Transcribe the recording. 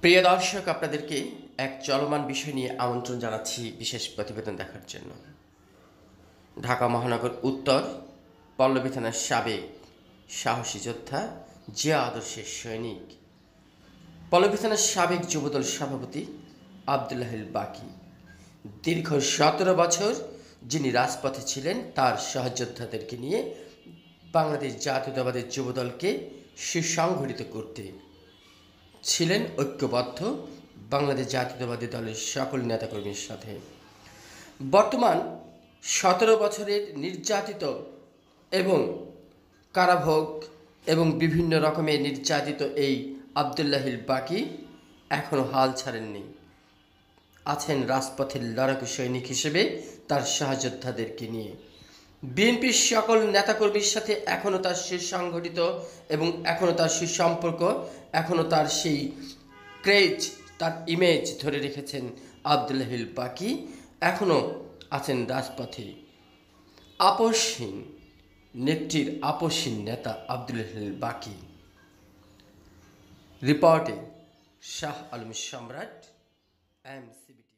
প্রিয় দর্শক, আপনাদেরকে এক চলমান বিষয় নিয়ে আমন্ত্রণ জানাচ্ছি বিশেষ প্রতিবেদন দেখার জন্য। ঢাকা মহানগর উত্তর পল্লবী থানার সাবেক সাহসী যোদ্ধা, জিয়া আদর্শের সৈনিক, পল্লবী থানার সাবেক যুবদল সভাপতি আবদুল্লাহিল বাকি দীর্ঘ 17 বছর যিনি রাজপথে ছিলেন, তার সহযোদ্ধাদেরকে নিয়ে বাংলাদেশ জাতীয়তাবাদী যুবদলকে সুসংগঠিত করতে ছিলেন ঐক্যবদ্ধ বাংলাদেশ জাতীয়তাবাদী দলের সকল নেতাকর্মীর সাথে। বর্তমান 17 বছরের নির্যাতিত এবং কারাভোগ এবং বিভিন্ন রকমের নির্যাতিত এই আবদুল্লাহিল বাকি এখনও হাল ছাড়েননি। আছেন রাজপথের লড়াকু সৈনিক হিসেবে তার সহযোদ্ধাদেরকে নিয়ে। বিএনপির সকল নেতাকর্মীর সাথে এখনও তার সুসংগঠিত এবং এখনও তার সুসম্পর্ক, এখনও তার সেই ক্রেজ, তার ইমেজ ধরে রেখেছেন আবদুল্লাহিল বাকি। এখনও আছেন রাজপথে। আপসহীন নেত্রীর আপসহীন নেতা আবদুল্লাহিল বাকি। রিপোর্টে শাহ আলম সম্রাট, MCBT।